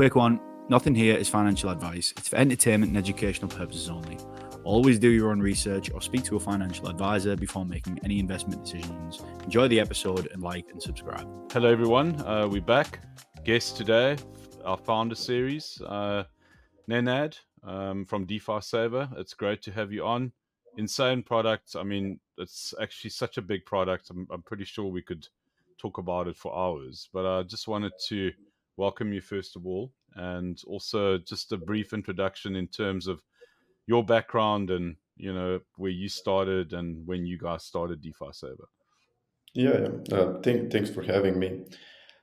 Quick one, nothing here is financial advice. It's for entertainment and educational purposes only. Always do your own research or speak to a financial advisor before making any investment decisions. Enjoy the episode and like and subscribe. Hello everyone, we're back. Guest today, our founder series, Nenad from DeFi Saver. It's great to have you on. Insane product. I mean, it's actually such a big product. I'm pretty sure we could talk about it for hours. But I just wanted to welcome you first of all, and also just a brief introduction in terms of your background and where you started and when you guys started DeFi Saver. Thanks for having me.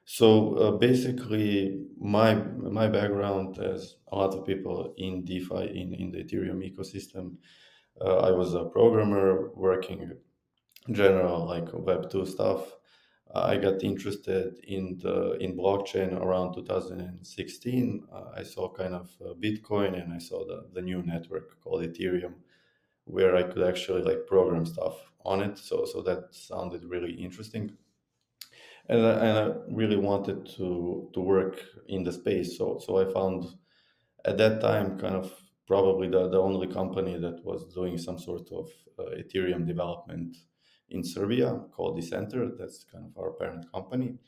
So basically, my background, as a lot of people in DeFi in the Ethereum ecosystem, I was a programmer working general like Web2 stuff. I got interested in blockchain around 2016. I saw kind of Bitcoin, and I saw the new network called Ethereum, where I could actually like program stuff on it. So that sounded really interesting, and I really wanted to work in the space. So I found at that time kind of probably the only company that was doing some sort of Ethereum development in Serbia called Decenter. That's kind of our parent company.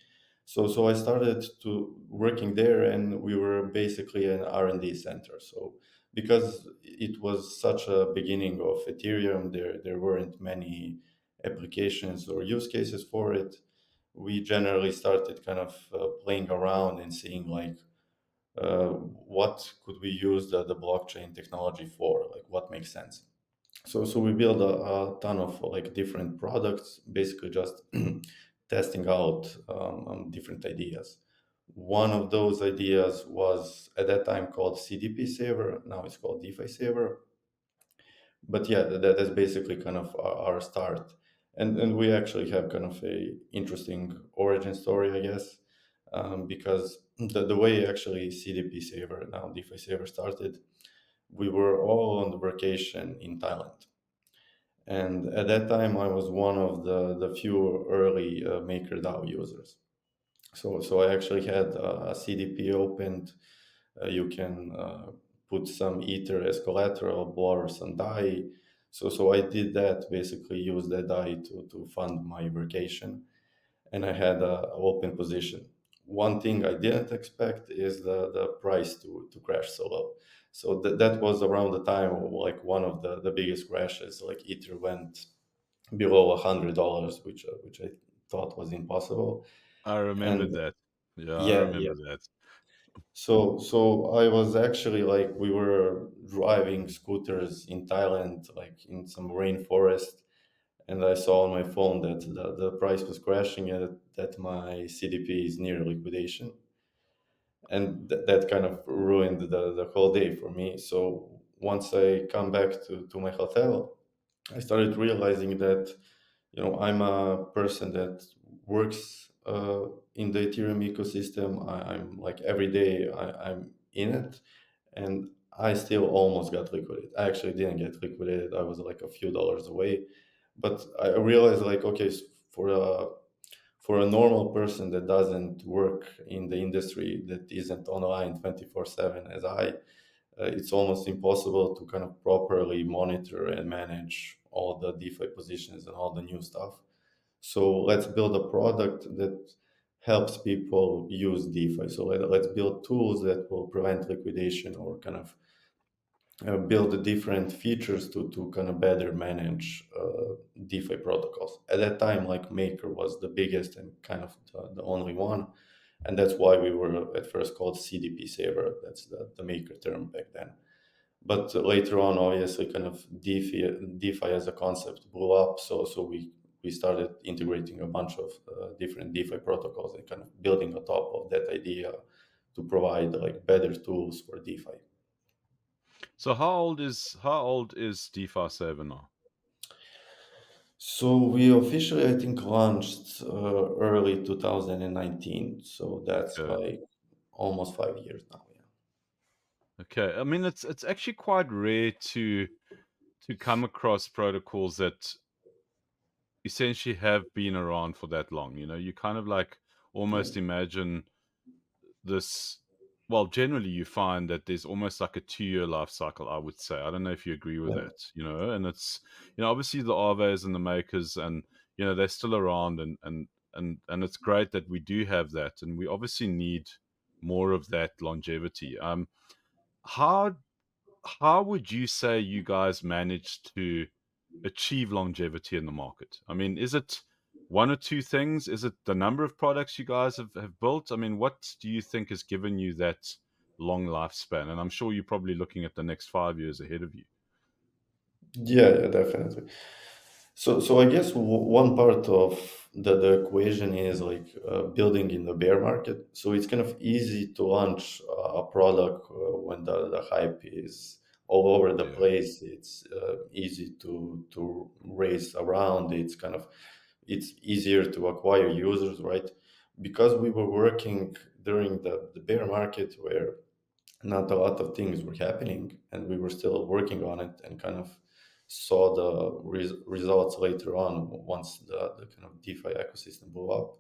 So I started to working there, and we were basically an R&D center. So because it was such a beginning of Ethereum, there weren't many applications or use cases for it. We generally started kind of playing around and seeing like what could we use the blockchain technology for, like what makes sense. So we built a ton of like different products, basically just testing out different ideas. One of those ideas was at that time called CDP Saver. Now it's called DeFi Saver. But yeah, that is basically kind of our start. And we actually have kind of a interesting origin story, I guess, because the way actually CDP Saver, now DeFi Saver started, we were all on the vacation in Thailand. And at that time, I was one of the few early MakerDAO users. So I actually had a CDP opened. You can put some Ether as collateral, borrow some DAI. So I did that, basically use that DAI to fund my vacation. And I had an open position. One thing I didn't expect is the price to crash so low. So that was around the time of like one of the biggest crashes. Like Ether went below $100, which I thought was impossible. I remember And that. Yeah, I yeah, remember that. so I was actually like we were driving scooters in Thailand, like in some rainforest, and I saw on my phone that the price was crashing and that my CDP is near liquidation. And that kind of ruined the whole day for me. So once I come back to my hotel, I started realizing that, I'm a person that works in the Ethereum ecosystem. I'm like every day I'm in it, and I still almost got liquidated. I actually didn't get liquidated. I was like a few dollars away, but I realized like, okay, for a normal person that doesn't work in the industry, that isn't online 24/7 as it's almost impossible to kind of properly monitor and manage all the DeFi positions and all the new stuff. So let's build a product that helps people use DeFi. So let's build tools that will prevent liquidation or kind of build the different features to kind of better manage DeFi protocols. At that time, like Maker was the biggest and kind of the only one. And that's why we were at first called CDP Saver. That's the Maker term back then. But later on, obviously, kind of DeFi as a concept blew up. So we started integrating a bunch of different DeFi protocols and kind of building on top of that idea to provide like better tools for DeFi. So how old is DeFi Saver now? So we officially, I think, launched early 2019. So that's Okay. like almost 5 years now. Yeah. Okay. I mean, it's actually quite rare to come across protocols that essentially have been around for that long. You kind of like almost imagine this well, generally you find that there's almost like a 2-year life cycle, I would say. I don't know if you agree with Yeah. that, and it's, obviously the Aves and the makers, and, they're still around, and it's great that we do have that. And we obviously need more of that longevity. How, how would you say you guys managed to achieve longevity in the market? I mean, is it one or two things? Is it the number of products you guys have built? I mean, what do you think has given you that long lifespan? And I'm sure you're probably looking at the next 5 years ahead of you. Yeah, definitely. So I guess one part of the equation is like building in the bear market. So it's kind of easy to launch a product when the hype is all over the Yeah. place. It's easy to race around. It's easier to acquire users, right? Because we were working during the bear market where not a lot of things were happening, and we were still working on it, and kind of saw the results later on once the kind of DeFi ecosystem blew up.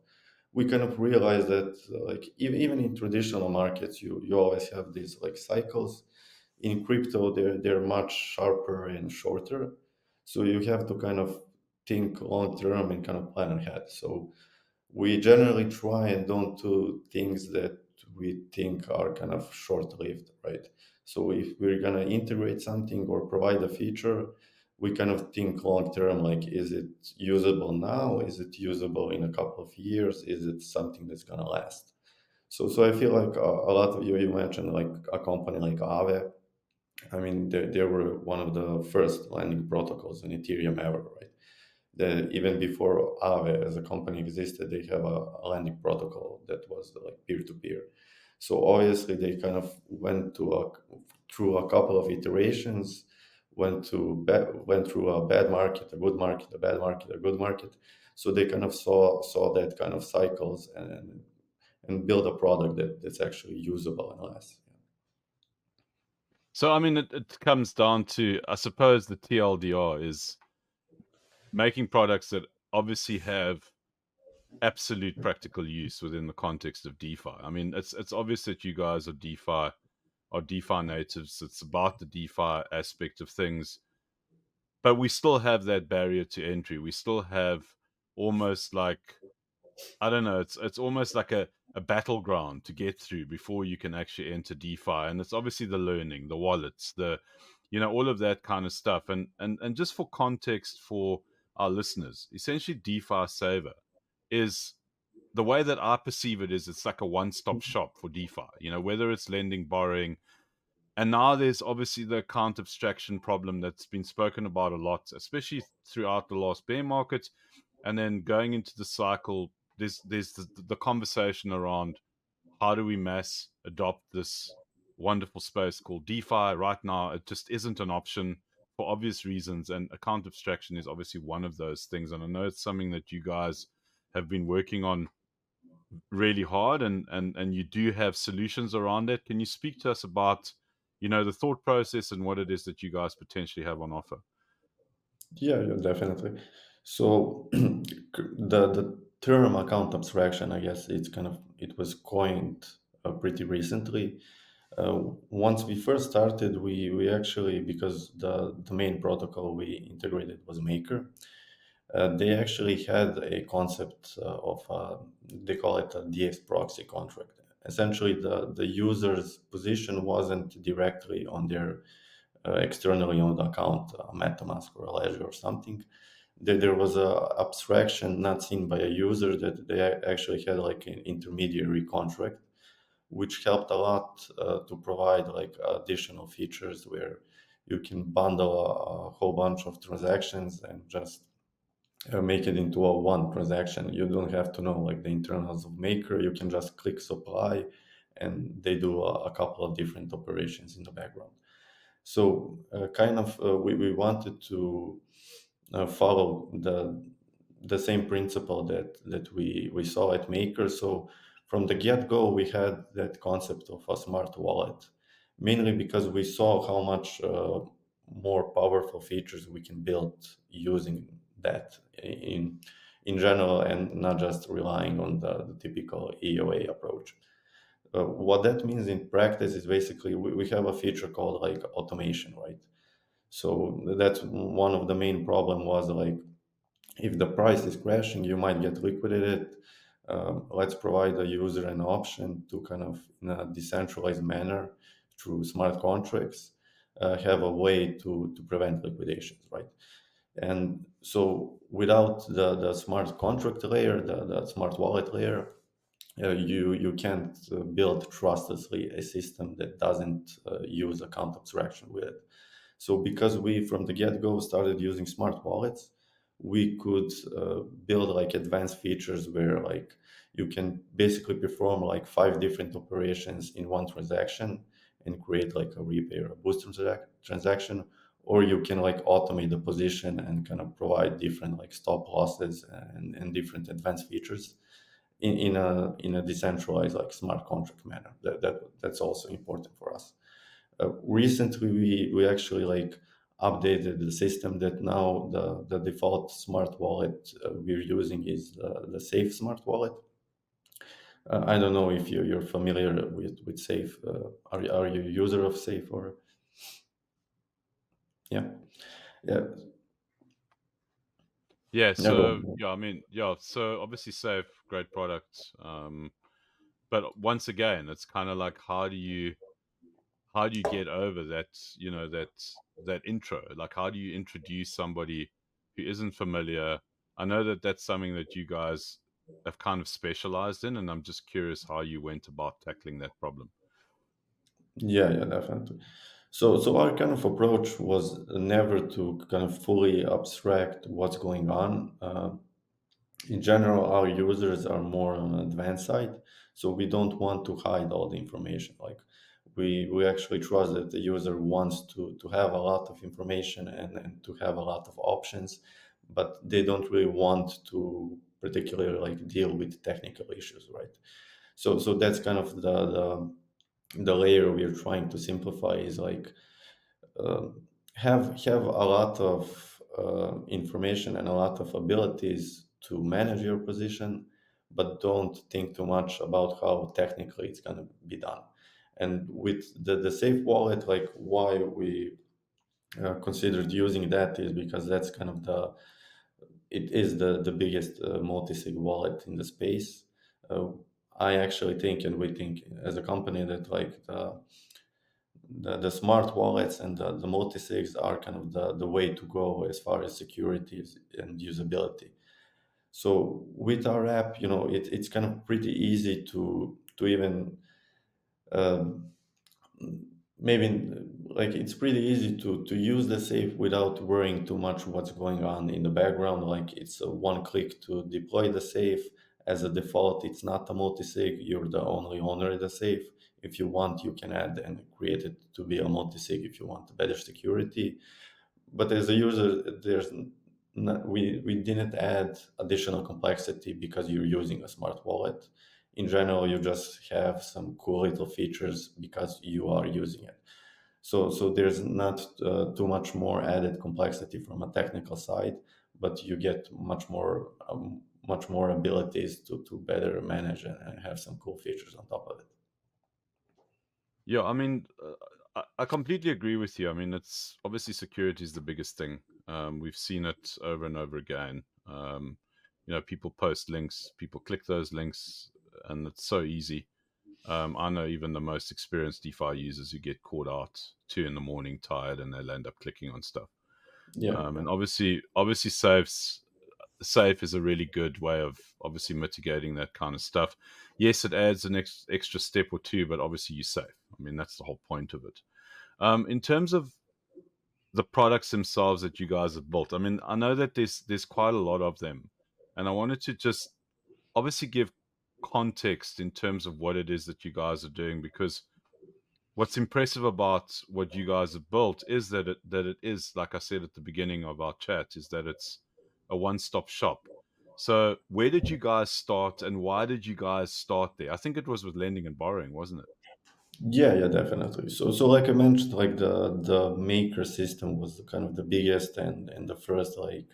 We kind of realized that like even in traditional markets, you always have these like cycles. In crypto, they're much sharper and shorter, so you have to kind of think long term and kind of plan ahead. So we generally try and don't do things that we think are kind of short-lived, right? So if we're gonna integrate something or provide a feature, we kind of think long term, like is it usable now? Is it usable in a couple of years? Is it something that's gonna last? So I feel like a lot of you mentioned like a company like Aave. I mean, they were one of the first lending protocols in Ethereum ever, right? Even before Aave as a company existed, they have a lending protocol that was like peer to peer. So obviously they kind of went through a couple of iterations, went through a bad market, a good market, a bad market, a good market. So they kind of saw that kind of cycles and build a product that's actually usable and lasts. So, I mean, it comes down to, I suppose, the TLDR is making products that obviously have absolute practical use within the context of DeFi. I mean, it's obvious that you guys are DeFi natives. It's about the DeFi aspect of things, but we still have that barrier to entry. We still have almost like, I don't know, it's almost like a battleground to get through before you can actually enter DeFi. And it's obviously the learning, the wallets, all of that kind of stuff. And just for context for our listeners, essentially DeFi Saver is, the way that I perceive it is, it's like a one-stop shop for DeFi, whether it's lending, borrowing. And now there's obviously the account abstraction problem that's been spoken about a lot, especially throughout the last bear market. And then going into the cycle, there's the conversation around how do we mass adopt this wonderful space called DeFi. Right now, it just isn't an option for obvious reasons. And account abstraction is obviously one of those things. And I know it's something that you guys have been working on really hard, and you do have solutions around it. Can you speak to us about the thought process and what it is that you guys potentially have on offer? Yeah, definitely. So the term account abstraction, I guess it was coined pretty recently. Once we first started, we actually, because the main protocol we integrated was Maker, they actually had a concept of they call it a DX proxy contract. Essentially, the user's position wasn't directly on their externally owned account, MetaMask or a Ledger or something. There was a abstraction not seen by a user, that they actually had like an intermediary contract, which helped a lot to provide like additional features where you can bundle a whole bunch of transactions and just make it into a one transaction. You don't have to know like the internals of Maker. You can just click supply, and they do a couple of different operations in the background. So we wanted to follow the same principle that we saw at Maker. So from the get-go, we had that concept of a smart wallet, mainly because we saw how much more powerful features we can build using that in general, and not just relying on the typical EOA approach. What that means in practice is basically we have a feature called like automation, right? So that's one of the main problem was like if the price is crashing, you might get liquidated. Let's provide the user an option to kind of in a decentralized manner through smart contracts have a way to prevent liquidations, right? And so without the smart contract layer, the smart wallet layer, you can't build trustlessly a system that doesn't use account abstraction with it. So because we from the get-go started using smart wallets, we could build like advanced features where like you can basically perform like 5 different operations in one transaction and create like a repay or a boost transaction, or you can like automate the position and kind of provide different like stop losses and different advanced features in a decentralized like smart contract manner. That's also important for us. Recently, we actually like updated the system that now the default smart wallet we're using is the Safe smart wallet. I don't know if you're familiar with Safe. Are you a user of Safe or yeah yeah Yeah. yeah So go. yeah, I mean, yeah. So obviously, Safe, great product. But once again, it's kind of like how do you get over that, that intro? Like, how do you introduce somebody who isn't familiar? I know that that's something that you guys have kind of specialized in, and I'm just curious how you went about tackling that problem. Yeah, definitely. So our kind of approach was never to kind of fully abstract what's going on. In general, our users are more on the advanced side, so we don't want to hide all the information. Like we actually trust that the user wants to have a lot of information and to have a lot of options, but they don't really want to particularly like deal with technical issues, right? So that's kind of the layer we are trying to simplify is like have a lot of information and a lot of abilities to manage your position, but don't think too much about how technically it's going to be done. And with the safe wallet, like why we considered using that is because that's kind of it is the biggest multi-sig wallet in the space. uh, I actually think, and we think as a company, that like the smart wallets and the multi-sigs are kind of the way to go as far as security and usability. So with our app, it's kind of pretty easy to even um, maybe like it's pretty easy to use the safe without worrying too much what's going on in the background. Like it's a one click to deploy the safe. As a default, it's not a multi-sig. You're the only owner of the safe. If you want, you can add and create it to be a multi-sig if you want better security. But as a user, we didn't add additional complexity because you're using a smart wallet. In general, you just have some cool little features because you are using it. So there's not too much more added complexity from a technical side, but you get much more abilities to better manage and have some cool features on top of it. Yeah, I mean, I completely agree with you. I mean, it's obviously security is the biggest thing. We've seen it over and over again. People post links, people click those links, and it's so easy. I know even the most experienced DeFi users who get caught out 2 in the morning, tired, and they'll end up clicking on stuff. Yeah, And obviously, safe is a really good way of obviously mitigating that kind of stuff. Yes, it adds an extra step or two, but obviously you're safe. I mean, that's the whole point of it. In terms of the products themselves that you guys have built, I mean, I know that there's quite a lot of them, and I wanted to just obviously give context in terms of what it is that you guys are doing, because what's impressive about what you guys have built is that it is, like I said at the beginning of our chat, is that it's a one-stop shop. So where did you guys start, and why did you guys start there? I think it was with lending and borrowing, wasn't it? yeah, definitely. So like I mentioned, like the maker system was kind of the biggest and the first like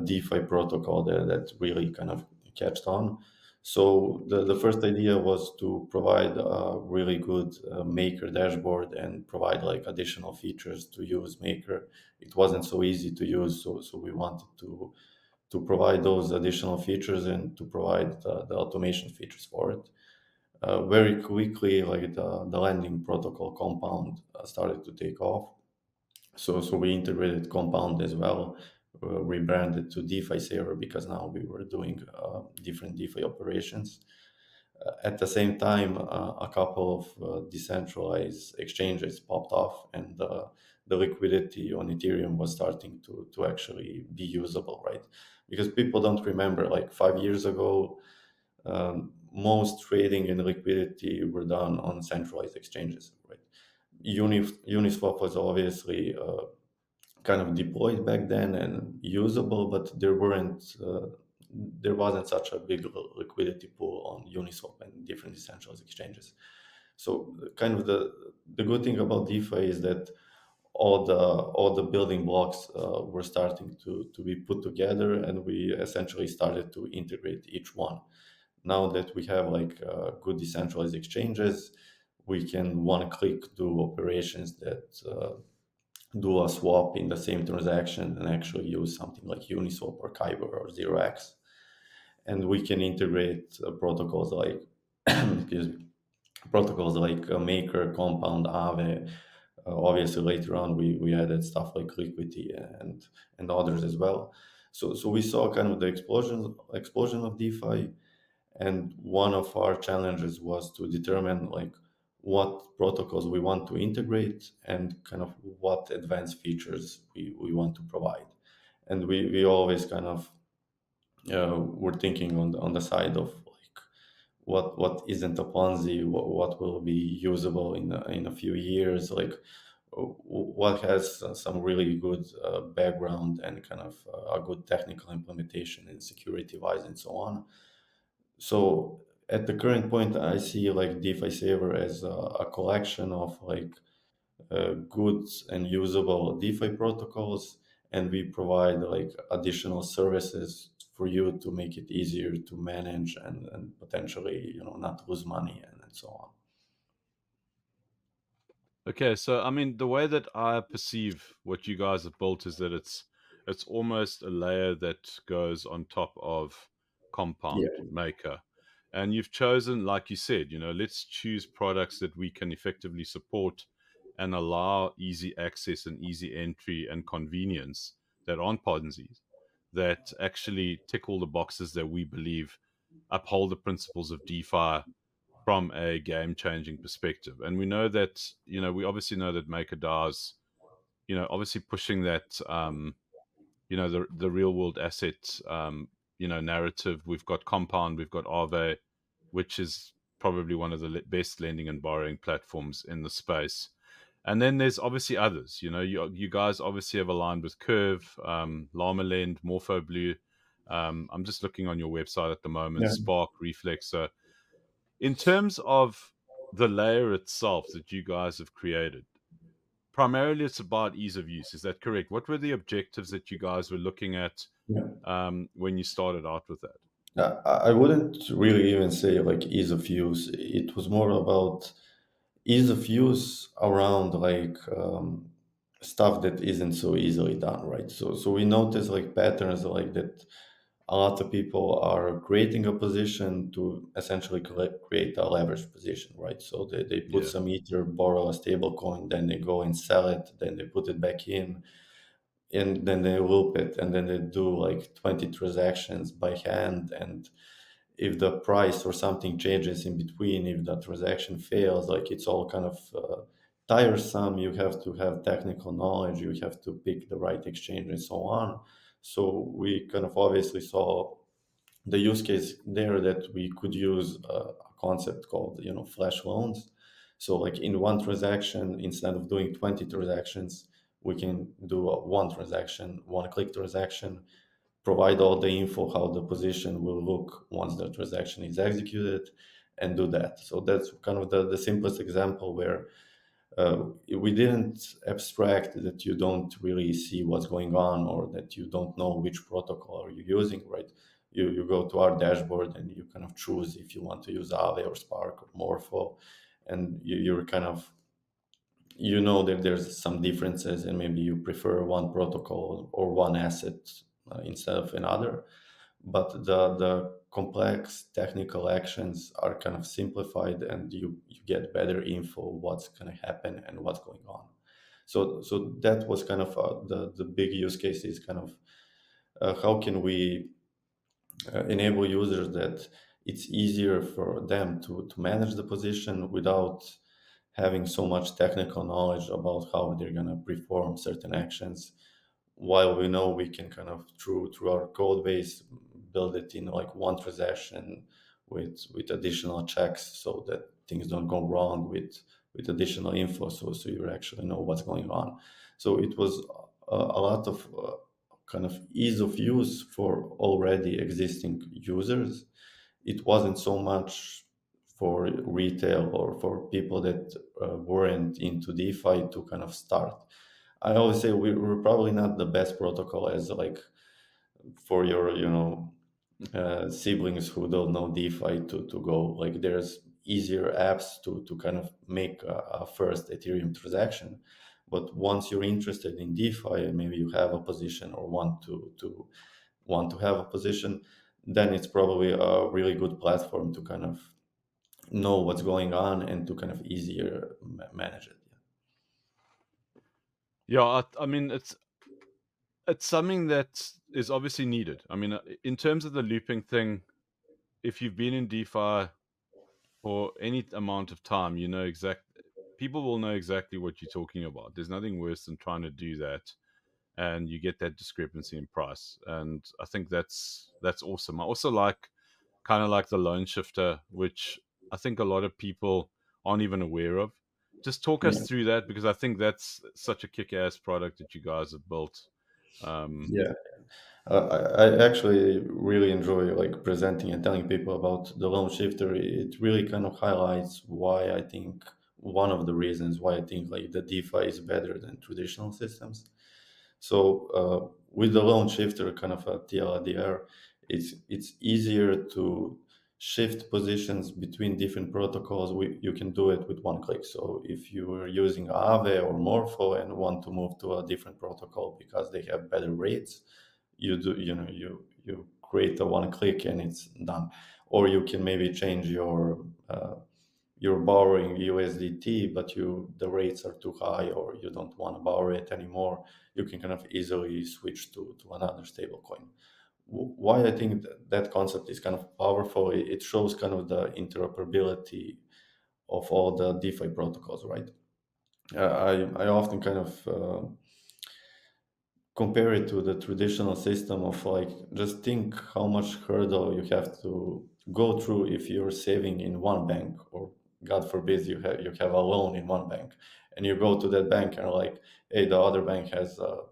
DeFi protocol that really kind of catched on. So the first idea was to provide a really good Maker dashboard and provide like additional features to use Maker. It wasn't so easy to use, so we wanted to provide those additional features and to provide the automation features for it. Very quickly, like the lending protocol Compound started to take off. So we integrated Compound as well, rebranded to DeFi Saver because now we were doing different DeFi operations. At the same time, a couple of decentralized exchanges popped off, and the liquidity on Ethereum was starting to actually be usable, right? Because people don't remember, like 5 years ago, most trading and liquidity were done on centralized exchanges, right? Uniswap was obviously kind of deployed back then and usable, but there wasn't such a big liquidity pool on Uniswap and different decentralized exchanges. So kind of the good thing about DeFi is that all the building blocks were starting to be put together, and we essentially started to integrate each one. Now that we have like good decentralized exchanges, we can one click do operations that do a swap in the same transaction and actually use something like Uniswap or Kyber or 0x. And we can integrate protocols like excuse me, protocols like Maker, Compound, Aave. Obviously, later on, we added stuff like Liquidity and others as well. So we saw kind of the explosion of DeFi, and one of our challenges was to determine like what protocols we want to integrate and kind of what advanced features we want to provide. And we always kind of were thinking on the side of like what isn't a Ponzi, what will be usable in a few years, like what has some really good background and kind of a good technical implementation and security wise and so on. So at the current point, I see like DeFi Saver as a collection of like good and usable DeFi protocols, and we provide like additional services for you to make it easier to manage and potentially not lose money and so on. Okay, so I mean, the way that I perceive what you guys have built is that it's almost a layer that goes on top of Compound Yeah, Maker. And you've chosen, like you said, let's choose products that we can effectively support and allow easy access and easy entry and convenience that aren't Ponzi's, that actually tick all the boxes that we believe uphold the principles of DeFi from a game changing perspective. And we know that, we obviously know that MakerDAO's, obviously pushing that, the real world asset, narrative. We've got Compound, we've got Aave, which is probably one of the best lending and borrowing platforms in the space. And then there's obviously others. You guys obviously have aligned with Curve, Llama Lend, MorphoBlue. I'm just looking on your website at the moment, yeah, Spark, Reflex. So in terms of the layer itself that you guys have created, primarily it's about ease of use. Is that correct? What were the objectives that you guys were looking at yeah. when you started out with that? I wouldn't really even say like ease of use. It was more about ease of use around like stuff that isn't so easily done, right? So we notice like patterns like that. A lot of people are creating a position to essentially create a leverage position, right? So they put Yeah. some ether, borrow a stable coin, then they go and sell it, then they put it back in, and then they loop it, and then they do like 20 transactions by hand. And if the price or something changes in between, if the transaction fails, like it's all kind of tiresome. You have to have technical knowledge, you have to pick the right exchange and so on. So we kind of obviously saw the use case there that we could use a concept called flash loans. So like in one transaction, instead of doing 20 transactions, we can do a one transaction, one click transaction, provide all the info how the position will look once the transaction is executed, and do that. So that's kind of the simplest example where we didn't abstract that you don't really see what's going on or that you don't know which protocol are you using, right? you go to our dashboard and you kind of choose if you want to use Aave or Spark or Morpho, and you're kind of, that there's some differences and maybe you prefer one protocol or one asset instead of another, but the complex technical actions are kind of simplified, and you get better info what's going to happen and what's going on. So that was kind of the big use case is kind of how can we enable users that it's easier for them to manage the position without having so much technical knowledge about how they're going to perform certain actions, while we know we can kind of through our code base build it in like one transaction with additional checks so that things don't go wrong with additional info, so you actually know what's going on. So it was a lot of kind of ease of use for already existing users. It wasn't so much for retail or for people that weren't into DeFi to kind of start. I always say we're probably not the best protocol as like for your siblings who don't know DeFi to go. Like there's easier apps to kind of make a first Ethereum transaction, but once you're interested in DeFi and maybe you have a position or want to have a position, then it's probably a really good platform to kind of know what's going on and to kind of easier manage it. Yeah, I mean, it's something that is obviously needed. I mean, in terms of the looping thing, if you've been in DeFi for any amount of time, people will know exactly what you're talking about. There's nothing worse than trying to do that and you get that discrepancy in price. And I think that's awesome. I also like kind of like the loan shifter, which I think a lot of people aren't even aware of. Just talk us Yeah. through that, because I think that's such a kick-ass product that you guys have built. Yeah. I actually really enjoy like presenting and telling people about the loan shifter. It really kind of highlights why I think one of the reasons why I think like the DeFi is better than traditional systems. So with the loan shifter, kind of a TLDR, it's easier to shift positions between different protocols. You can do it with one click. So if you are using Aave or Morpho and want to move to a different protocol because they have better rates, you create a one click and it's done. Or you can maybe change you're borrowing USDT, but the rates are too high, or you don't want to borrow it anymore. You can kind of easily switch to another stable coin. Why I think that concept is kind of powerful, it shows kind of the interoperability of all the DeFi protocols, right? I often kind of compare it to the traditional system of like, just think how much hurdle you have to go through if you're saving in one bank, or God forbid you have a loan in one bank, and you go to that bank and like, hey, the other bank has a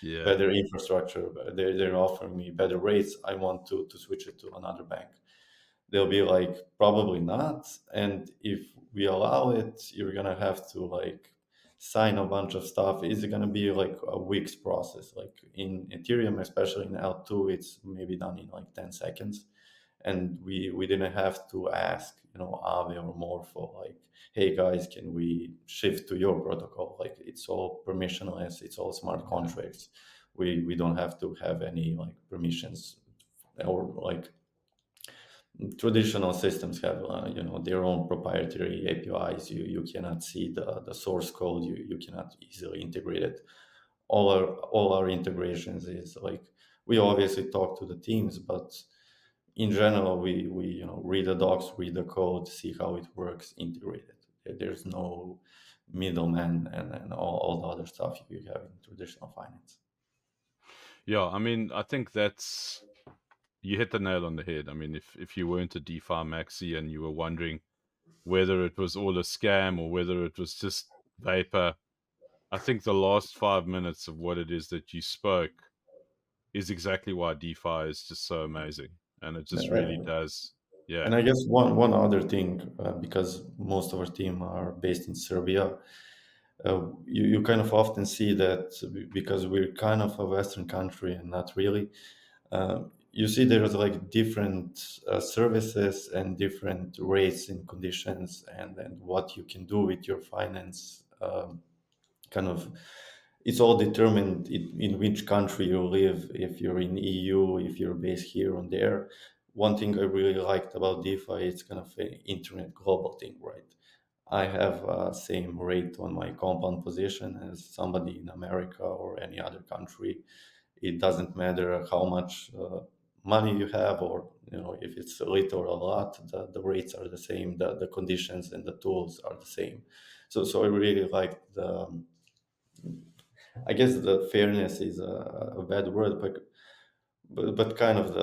Yeah. better infrastructure, they're offering me better rates, I want to switch it to another bank. They'll be like, probably not. And if we allow it, you're gonna have to like sign a bunch of stuff. It's gonna be like a week's process. Like in Ethereum, especially in L2, it's maybe done in like 10 seconds. And we didn't have to ask, Aave or Morpho, like, hey guys, can we shift to your protocol? Like it's all permissionless, it's all smart contracts. We don't have to have any like permissions, or like traditional systems have their own proprietary APIs. You cannot see the source code. You cannot easily integrate it. All our integrations is like, we obviously talk to the teams, but in general we read the docs, read the code, see how it works, integrate it. There's no middleman and all the other stuff you have in traditional finance. Yeah, I mean, I think you hit the nail on the head. I mean, if you weren't a DeFi maxi and you were wondering whether it was all a scam or whether it was just vapor, I think the last 5 minutes of what it is that you spoke is exactly why DeFi is just so amazing. And it just really Right. does. And Yeah. I guess one other thing, because most of our team are based in Serbia, you kind of often see that because we're kind of a Western country and not really. Uh, you see there's like different services and different rates and conditions, and what you can do with your finance. Kind of, it's all determined in which country you live. If you're in EU, if you're based here or there. One thing I really liked about DeFi, it's kind of an internet global thing, right? I have same rate on my compound position as somebody in America or any other country. It doesn't matter how much money you have, or if it's a little or a lot. The rates are the same. The conditions and the tools are the same. So I really like the. I guess the fairness is a bad word, but kind of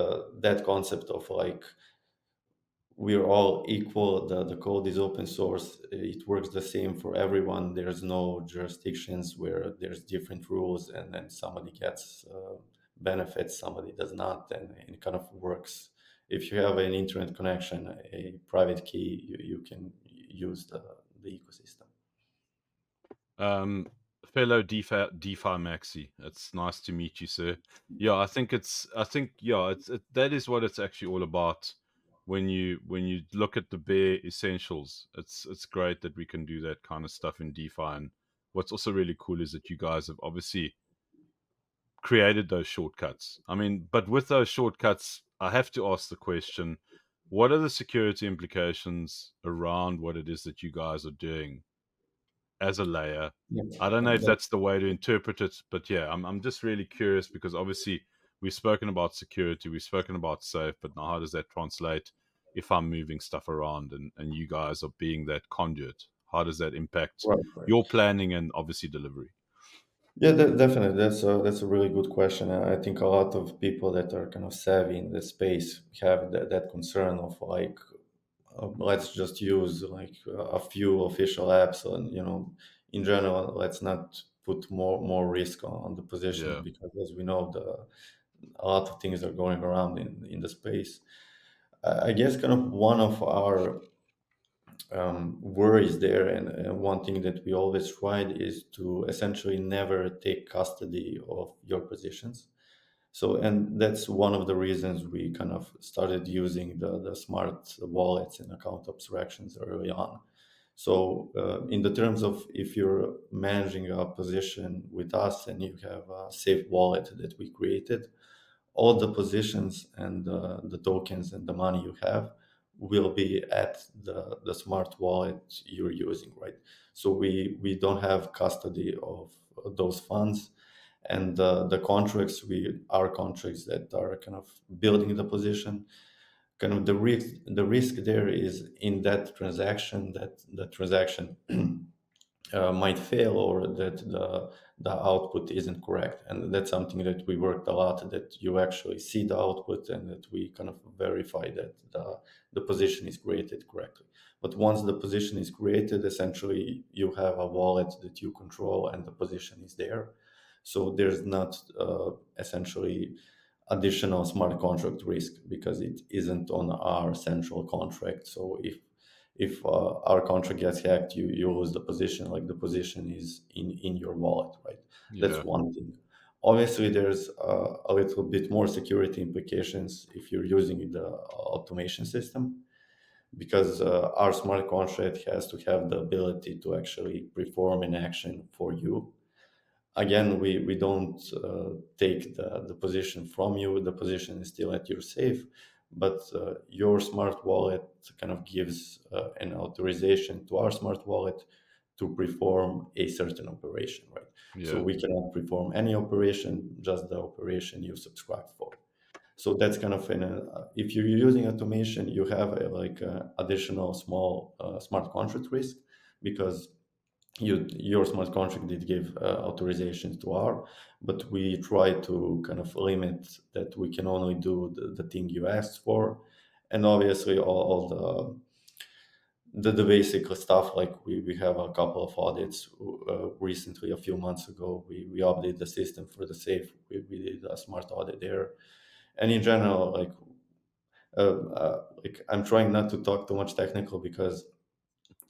that concept of like we're all equal. The code is open source. It works the same for everyone. There's no jurisdictions where there's different rules, and then somebody gets benefits, somebody does not, and it kind of works. If you have an internet connection, a private key, you can use the ecosystem. Fellow DeFi Maxi, it's nice to meet you, sir. Yeah, I think that is what it's actually all about. When you look at the bare essentials, it's great that we can do that kind of stuff in DeFi. And what's also really cool is that you guys have obviously created those shortcuts. I mean, but with those shortcuts, I have to ask the question: what are the security implications around what it is that you guys are doing as a layer? Yeah. I don't know if that's the way to interpret it, but yeah, I'm just really curious because obviously we've spoken about security, we've spoken about safe, but now how does that translate if I'm moving stuff around and you guys are being that conduit? How does that impact Right. your planning and obviously delivery? Yeah, definitely. That's a really good question. I think a lot of people that are kind of savvy in the space have that concern of like, let's just use like a few official apps, and in general, let's not put more risk on the positions, Yeah, because as we know, a lot of things are going around in the space. I guess kind of one of our worries there, and one thing that we always tried is to essentially never take custody of your positions. So, and that's one of the reasons we kind of started using the smart wallets and account abstractions early on. So, in the terms of if you're managing a position with us and you have a safe wallet that we created, all the positions and the tokens and the money you have will be at the smart wallet you're using, right? So we don't have custody of those funds, and the contracts our contracts that are kind of building the position, kind of the risk there is in that transaction, that the transaction might fail, or that the output isn't correct. And that's something that we worked a lot, that you actually see the output and that we kind of verify that the position is created correctly. But once the position is created, essentially you have a wallet that you control and the position is there. So there's not essentially additional smart contract risk, because it isn't on our central contract. So if our contract gets hacked, you lose the position. Like, the position is in your wallet, right? That's yeah, one thing. Obviously, there's a little bit more security implications if you're using the automation system, because our smart contract has to have the ability to actually perform an action for you. Again, we don't take the position from you. The position is still at your safe, but your smart wallet kind of gives an authorization to our smart wallet to perform a certain operation, right? So yeah, we cannot perform any operation, just the operation you subscribed for. So that's kind of if you're using automation, you have additional small smart contract risk, because your smart contract did give authorizations to R, but we try to kind of limit that. We can only do the thing you asked for, and obviously all the basic stuff. Like, we have a couple of audits recently. A few months ago, we updated the system for the safe. We did a smart audit there, and in general, like I'm trying not to talk too much technical, because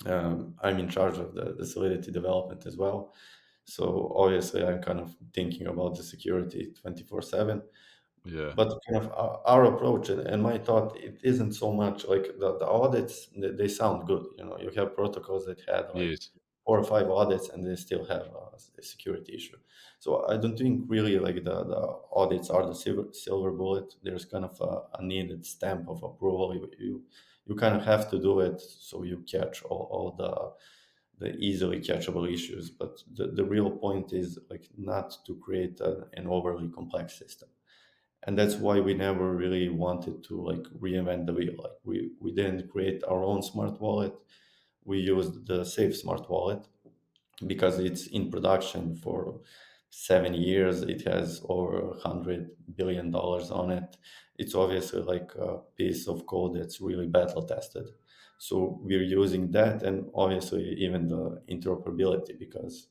I'm in charge of the Solidity development as well. So obviously, I'm kind of thinking about the security 24/7. Yeah. But kind of our approach and my thought, it isn't so much like the audits, they sound good. You have protocols that had like Yes. 4 or 5 audits and they still have a security issue. So I don't think really like the audits are the silver bullet. There's kind of a needed stamp of approval. You kind of have to do it so you catch all the easily catchable issues. But the real point is like not to create an overly complex system. And that's why we never really wanted to like reinvent the wheel. Like we didn't create our own smart wallet. We used the Safe Smart Wallet because it's in production for 7 years. It has over $100 billion on it. It's obviously like a piece of code that's really battle tested. So we're using that, and obviously even the interoperability, because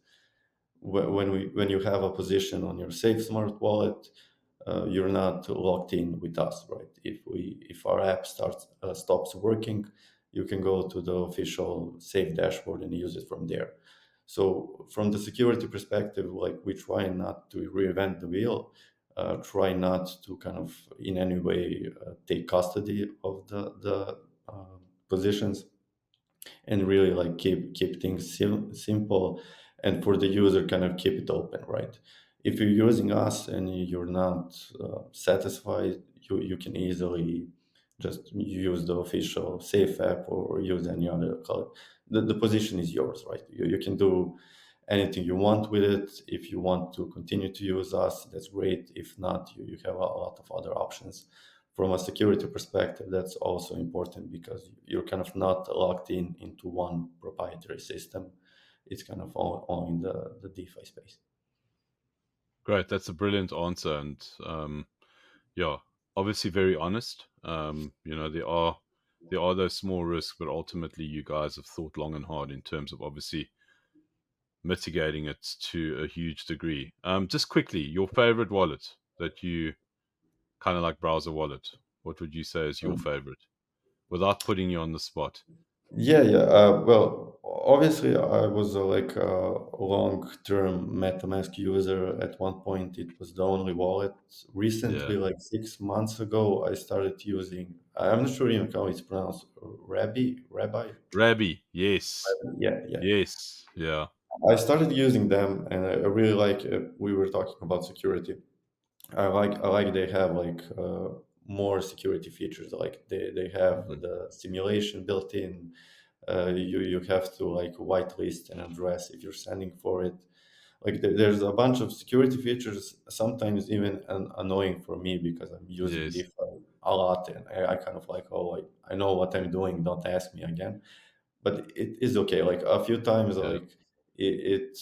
when you have a position on your Safe Smart Wallet, you're not locked in with us, right? If our app stops working, you can go to the official Safe dashboard and use it from there. So from the security perspective, like we try not to reinvent the wheel, try not to kind of in any way take custody of the positions, and really like keep things simple, and for the user kind of keep it open, right? If you're using us and you're not satisfied, you can easily just use the official Safe app or use any other color. The position is yours, right? You can do anything you want with it. If you want to continue to use us, that's great. If not, you have a lot of other options. From a security perspective, that's also important because you're kind of not locked into one proprietary system. It's kind of all in the DeFi space. Great. That's a brilliant answer. And yeah, obviously very honest. There are those small risks, but ultimately you guys have thought long and hard in terms of obviously mitigating it to a huge degree. Just quickly, your favorite wallet that you kind of like browser wallet. What would you say is your favorite without putting you on the spot? Yeah. Well, obviously, I was like a long-term MetaMask user. At one point, it was the only wallet. Yeah. Recently, like 6 months ago, I started using. I'm not sure even how it's pronounced. Rabbi. Rabby. Yes. Yeah. Yes. Yeah. I started using them, and I really like. We were talking about security. I like they have like more security features. Like they have Mhm. the simulation built in. You have to like whitelist an address if you're sending for it. Like there's a bunch of security features. Sometimes even annoying for me because I'm using Yes. DeFi a lot, and I kind of like, oh, I know what I'm doing. Don't ask me again. But it is okay. Like a few times, Yeah. like it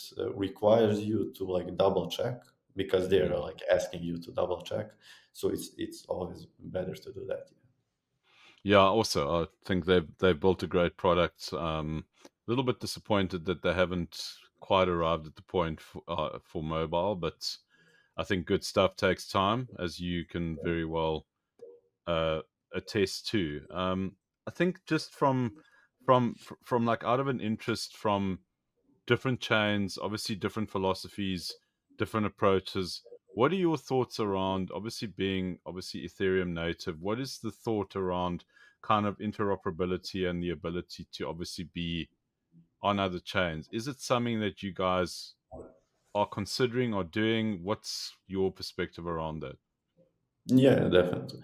requires you to like double check because they're Mhm. like asking you to double check. So it's always better to do that. Yeah. Also, I think they've built a great product. A little bit disappointed that they haven't quite arrived at the point for mobile, but I think good stuff takes time, as you can very well uh, attest to. I think just from like out of an interest from different chains, obviously different philosophies, different approaches. What are your thoughts around obviously being obviously Ethereum native? What is the thought around kind of interoperability and the ability to obviously be on other chains? Is it something that you guys are considering or doing? What's your perspective around that? Yeah, definitely.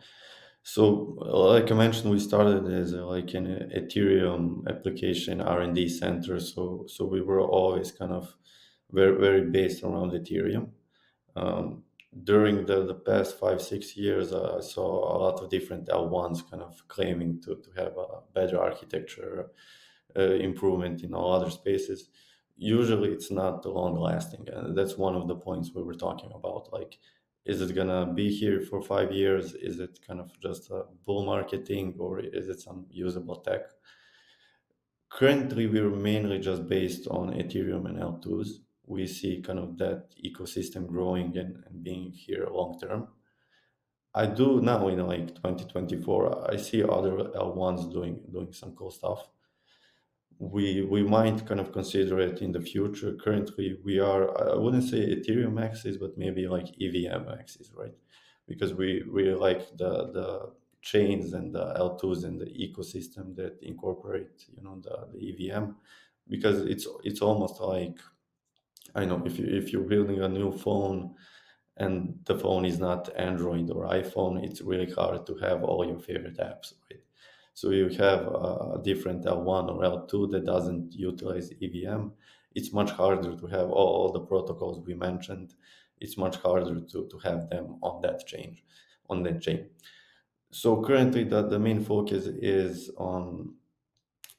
So, like I mentioned, we started as like an Ethereum application R&D center. So we were always kind of very based around Ethereum. Um, During the past 5 6 years, I saw a lot of different L1s kind of claiming to have a better architecture, improvement in all other spaces. Usually, it's not long lasting, and that's one of the points we were talking about. Like, is it gonna be here for 5 years? Is it kind of just a bull marketing, or is it some usable tech? Currently, we're mainly just based on Ethereum and L2s. We see kind of that ecosystem growing and being here long term. I do now in like 2024. I see other L1s doing some cool stuff. We might kind of consider it in the future. Currently, we are, I wouldn't say Ethereum axis, but maybe like EVM axis, right? because we really like the chains and the L2s and the ecosystem that incorporate, the EVM, because it's almost like, I know, if you're building a new phone and the phone is not Android or iPhone, it's really hard to have all your favorite apps, right? So you have a different L1 or L2 that doesn't utilize EVM. It's much harder to have all the protocols we mentioned. It's much harder to have them on that chain. So currently, the main focus is on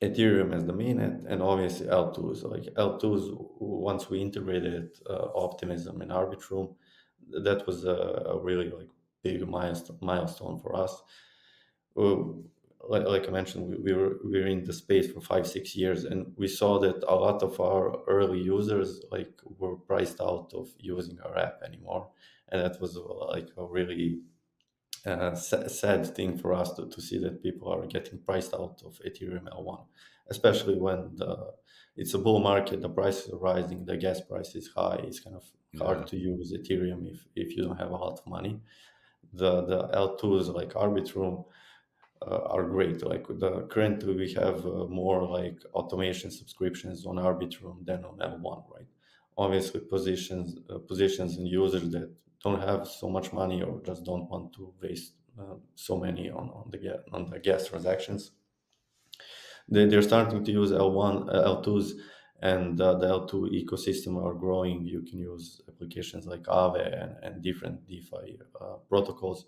Ethereum as the mainnet, and obviously L2s. Like L2s, once we integrated Optimism and Arbitrum, that was a really like big milestone for us. Uh, like I mentioned, we were in the space for 5-6 years, and we saw that a lot of our early users like were priced out of using our app anymore, and that was like a really sad thing for us to see that people are getting priced out of Ethereum L1, especially when it's a bull market, the prices are rising, the gas price is high. It's kind of Yeah. hard to use Ethereum if you don't have a lot of money. The L2s like Arbitrum are great. Like currently we have more like automation subscriptions on Arbitrum than on L1, right? Obviously, positions and users that don't have so much money or just don't want to waste so many on the gas transactions. They're starting to use L1, L2s, and the L2 ecosystem are growing. You can use applications like Aave and different DeFi protocols.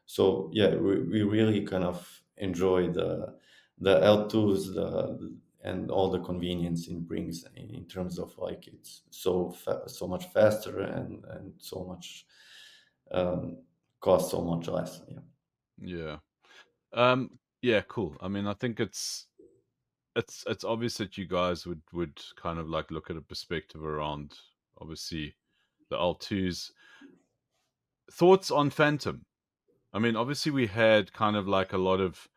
So yeah, we really kind of enjoy the L2s, and all the convenience it brings in terms of like it's so much faster and so much um, costs so much less. Yeah. Yeah. Yeah, cool. I mean, I think it's obvious that you guys would kind of like look at a perspective around obviously the L2s. Thoughts on Phantom? I mean, obviously we had kind of like a lot of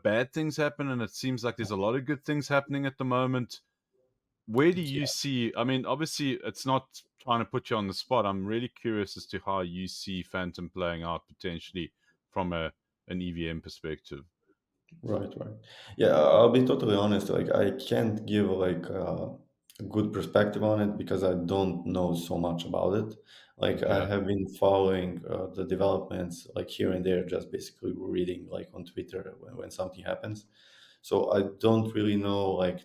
bad things happen, and it seems like there's a lot of good things happening at the moment. Where do you see? I mean, obviously it's not trying to put you on the spot. I'm really curious as to how you see Phantom playing out potentially from an EVM perspective. Right, right. Yeah, I'll be totally honest. Like, I can't give like a good perspective on it because I don't know so much about it. Like, I Okay. have been following the developments like here and there, just basically reading like on Twitter when something happens. So I don't really know like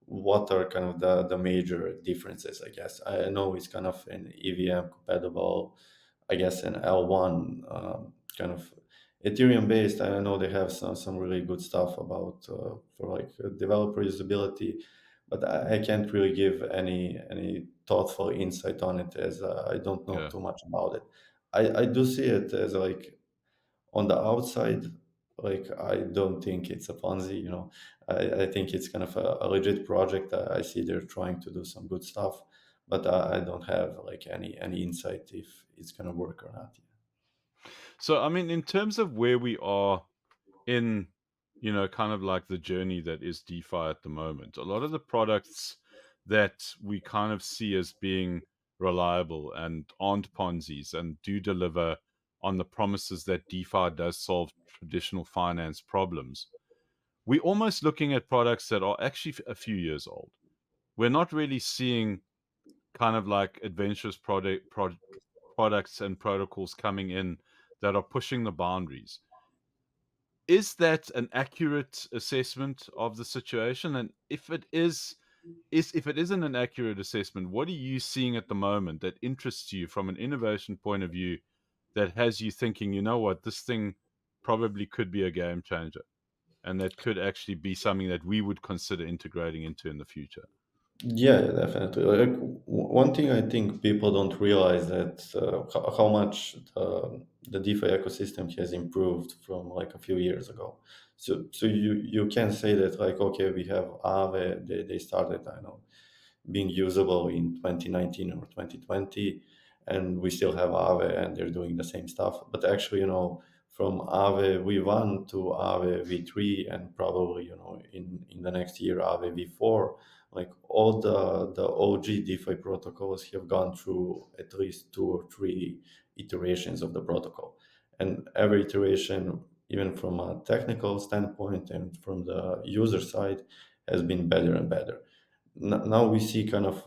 what are kind of the major differences, I guess. I know it's kind of an EVM compatible, I guess, an L1 kind of Ethereum based. I know they have some really good stuff about for like developer usability, but I can't really give any thoughtful insight on it as I don't know Yeah. too much about it. I do see it as like on the outside, like I don't think it's a Ponzi. I think it's kind of a legit project. I see they're trying to do some good stuff, but I don't have like any insight if it's gonna work or not. So, I mean, in terms of where we are in, kind of like the journey that is DeFi at the moment, a lot of the products that we kind of see as being reliable and aren't Ponzi's and do deliver on the promises that DeFi does solve traditional finance problems, we're almost looking at products that are actually a few years old. We're not really seeing kind of like adventurous products and protocols coming in that are pushing the boundaries. Is that an accurate assessment of the situation? And if it isn't an accurate assessment, what are you seeing at the moment that interests you from an innovation point of view that has you thinking, you know what, this thing probably could be a game changer, and that could actually be something that we would consider integrating into in the future? Yeah, definitely. Like one thing I think people don't realize that how much the DeFi ecosystem has improved from like a few years ago. So you can say that like okay, we have Aave. They started, I know, being usable in 2019 or 2020, and we still have Aave, and they're doing the same stuff. But actually, from Aave V1 to Aave V3, and probably in the next year Aave V4, like all the OG DeFi protocols have gone through at least 2 or 3 iterations of the protocol, and every iteration, even from a technical standpoint and from the user side, has been better and better. Now we see kind of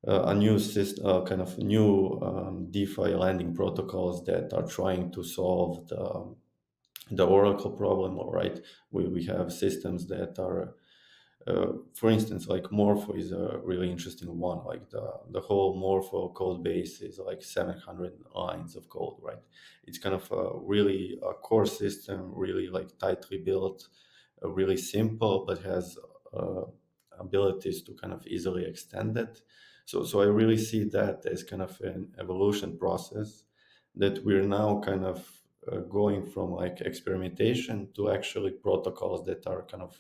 a new system, kind of new DeFi lending protocols that are trying to solve the Oracle problem. All right, we have systems that are, for instance, like Morpho is a really interesting one. Like the whole Morpho code base is like 700 lines of code, right? It's kind of a really a core system, really like tightly built, really simple, but has abilities to kind of easily extend it. So I really see that as kind of an evolution process that we're now kind of going from like experimentation to actually protocols that are kind of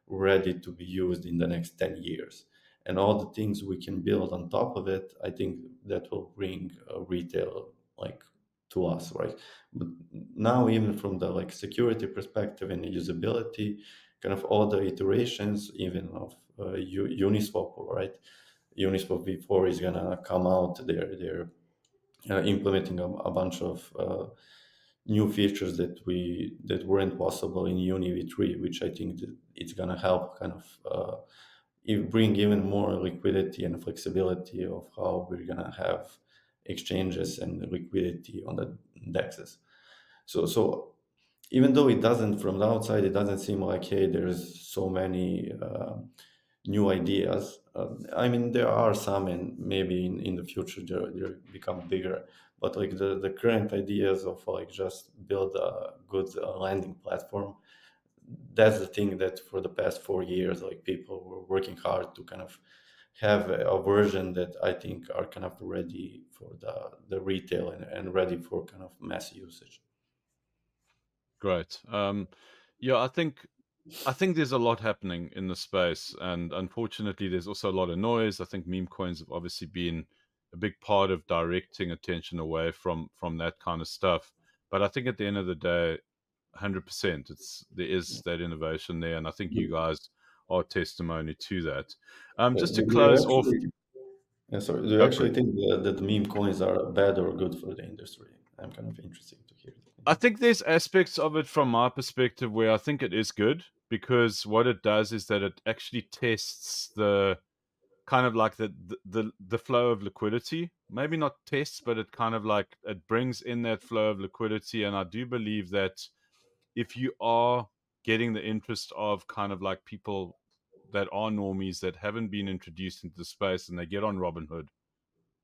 ready to be used in the next 10 years. And all the things we can build on top of it, I think that will bring retail like to us, right? But now, even from the like security perspective and usability, kind of all the iterations, even of Uniswap, right? Uniswap v4 is gonna come out. They're implementing a bunch of new features that weren't possible in Uni v3, which I think that it's gonna help kind of bring even more liquidity and flexibility of how we're gonna have exchanges and liquidity on the dexes. So even though it doesn't, from the outside, it doesn't seem like, hey, there's so many new ideas. I mean, there are some, and maybe in the future they become bigger. But like the current ideas of like just build a good landing platform, that's the thing that for the past 4 years, like people were working hard to kind of have a version that I think are kind of ready for the retail and ready for kind of mass usage. Great. Yeah, I think there's a lot happening in the space, and unfortunately, there's also a lot of noise. I think meme coins have obviously been a big part of directing attention away from that kind of stuff. But I think at the end of the day, 100%, there is that innovation there, and I think you guys are testimony to that. Just to Do you close off, actually, sorry, do you go for actually it. think that meme coins are bad or good for the industry? I'm kind of interested to hear I that. think there's aspects of it from my perspective where I think it is good, because what it does is that it actually tests the kind of like the flow of liquidity. Maybe not tests, but it kind of like it brings in that flow of liquidity. And I do believe that if you are getting the interest of kind of like people that are normies that haven't been introduced into the space, and they get on Robinhood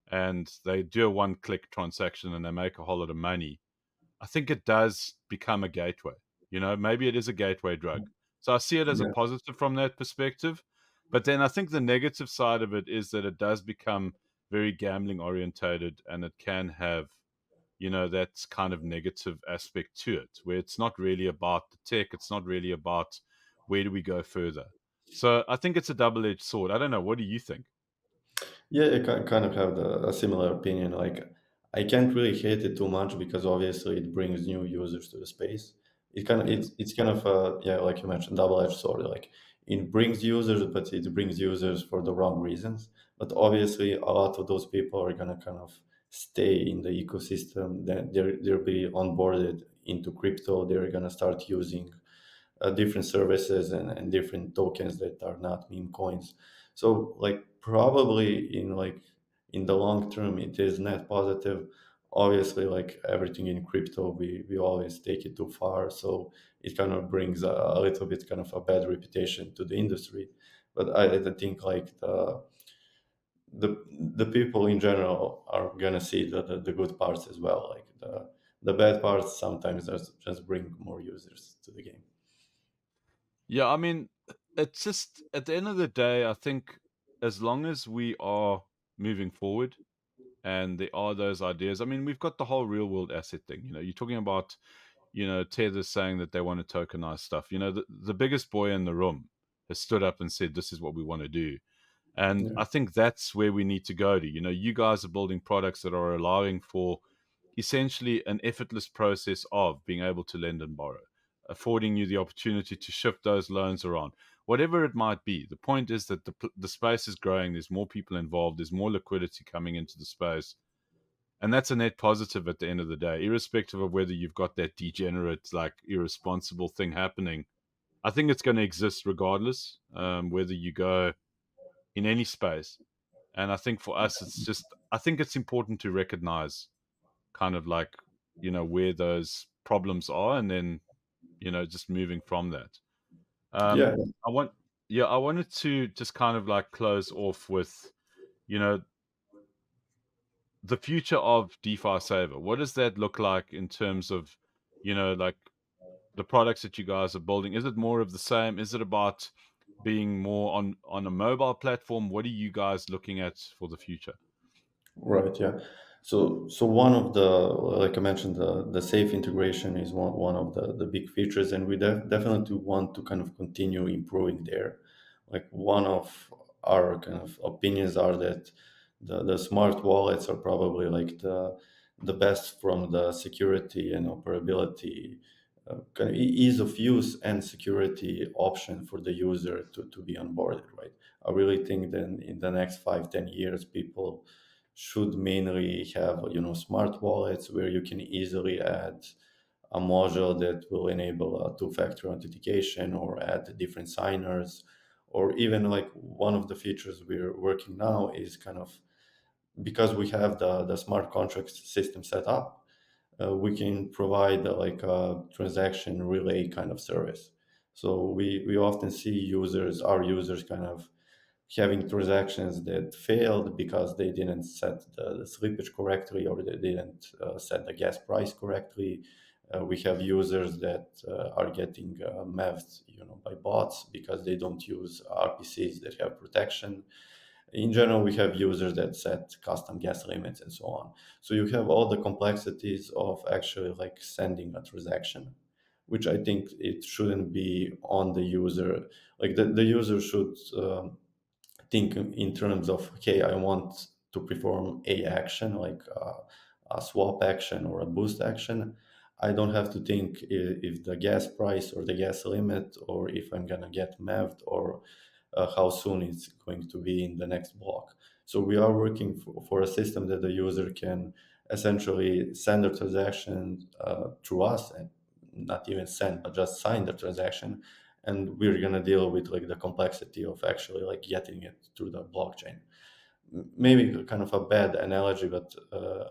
and they do a one-click transaction and they make a whole lot of money, I think it does become a gateway. Maybe it is a gateway drug. So I see it as a Yeah. positive from that perspective. But then I think the negative side of it is that it does become very gambling orientated, and it can have, that kind of negative aspect to it, where it's not really about the tech. It's not really about where do we go further. So I think it's a double-edged sword. I don't know. What do you think? Yeah, I kind of have a similar opinion. Like, I can't really hate it too much because obviously it brings new users to the space. It's kind of yeah, like you mentioned, double-edged sword. Like, it brings users, but it brings users for the wrong reasons. But obviously, a lot of those people are gonna kind of stay in the ecosystem. Then they'll be onboarded into crypto. They're gonna start using different services and different tokens that are not meme coins. So like probably in the long term it is net positive. Obviously, like everything in crypto, we always take it too far. So it kind of brings a little bit kind of a bad reputation to the industry. But I think like the people in general are gonna see the good parts as well. Like the bad parts sometimes just bring more users to the game. Yeah, I mean, it's just at the end of the day, I think as long as we are moving forward and there are those ideas, I mean, we've got the whole real world asset thing. You're talking about, Tether saying that they want to tokenize stuff. The biggest boy in the room has stood up and said, this is what we want to do. And Yeah. I think that's where we need to go to. You guys are building products that are allowing for essentially an effortless process of being able to lend and borrow, affording you the opportunity to shift those loans around. whatever it might be. The point is that the space is growing. There's more people involved. There's more liquidity coming into the space. And that's a net positive at the end of the day, irrespective of whether you've got that degenerate, like irresponsible thing happening. I think it's going to exist regardless, whether you go in any space. And I think for us, I think it's important to recognize kind of like, where those problems are, and then, just moving from that. Yeah. I wanted to just kind of like close off with, the future of DeFi Saver. What does that look like in terms of, like the products that you guys are building? Is it more of the same? Is it about being more on a mobile platform? What are you guys looking at for the future? Right. Yeah. So one of the, like I mentioned, the safe integration is one of the big features, and we definitely want to kind of continue improving there. Like one of our kind of opinions are that the smart wallets are probably like the best from the security and operability, kind of ease of use and security option for the user to be onboarded. Right. I really think that in the next 5-10 years, people should mainly have smart wallets where you can easily add a module that will enable a two-factor authentication or add different signers, or even like one of the features we're working now is kind of, because we have the smart contract system set up, we can provide like a transaction relay kind of service. So we often see our users kind of having transactions that failed because they didn't set the slippage correctly, or they didn't set the gas price correctly. We have users that are getting meved, by bots because they don't use RPCs that have protection. In general, we have users that set custom gas limits and so on. So you have all the complexities of actually like sending a transaction, which I think it shouldn't be on the user. Like the user should think in terms of, okay, I want to perform a action like a swap action or a boost action. I don't have to think if the gas price or the gas limit, or if I'm gonna get meved, or how soon it's going to be in the next block. So we are working for a system that the user can essentially send a transaction through us, and not even send, but just sign the transaction, and we're going to deal with like the complexity of actually like getting it through the blockchain. Maybe kind of a bad analogy, but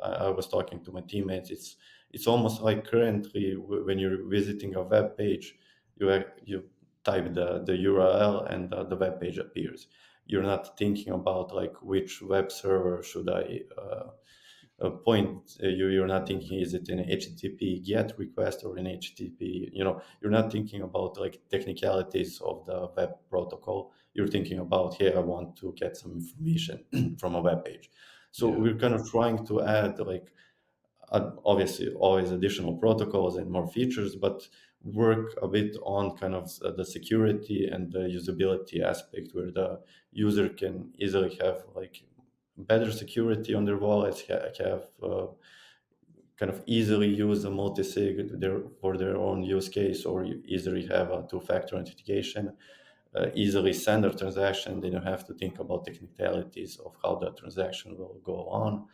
I was talking to my teammates. It's almost like currently when you're visiting a web page, you type the URL and the web page appears. You're not thinking about like which web server should I point. You're not thinking, is it an HTTP GET request or an HTTP, you're not thinking about like technicalities of the web protocol. You're thinking about, hey, I want to get some information from a web page. So we're kind of trying to add like, obviously always additional protocols and more features, but work a bit on kind of the security and the usability aspect, where the user can easily have like better security on their wallets, have kind of easily use a multi-sig for their own use case, or you easily have a two-factor authentication, easily send a transaction. They don't have to think about technicalities of how the transaction will go on.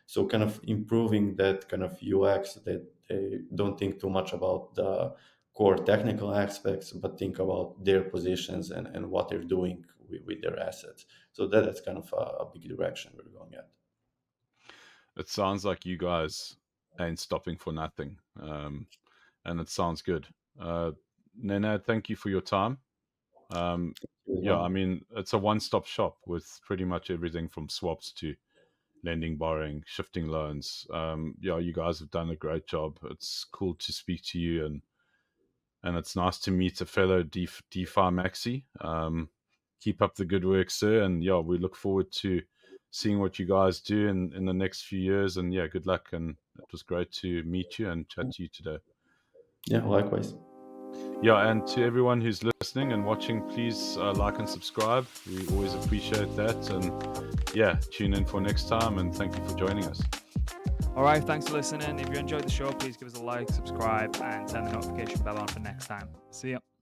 So kind of improving that kind of UX, that they don't think too much about the core technical aspects, but think about their positions and what they're doing with their assets. So that's kind of a big direction we're going at. It sounds like you guys ain't stopping for nothing, and it sounds good. Nenad, thank you for your time. Yeah, I mean, it's a one-stop shop with pretty much everything from swaps to lending, borrowing, shifting loans. Yeah, you guys have done a great job. It's cool to speak to you, and it's nice to meet a fellow DeFi maxi. Keep up the good work, sir. And yeah, we look forward to seeing what you guys do in the next few years. And yeah, good luck. And it was great to meet you and chat to you today. Yeah, likewise. Yeah, and to everyone who's listening and watching, please like and subscribe. We always appreciate that. And yeah, tune in for next time. And thank you for joining us. All right, thanks for listening. If you enjoyed the show, please give us a like, subscribe, and turn the notification bell on for next time. See ya.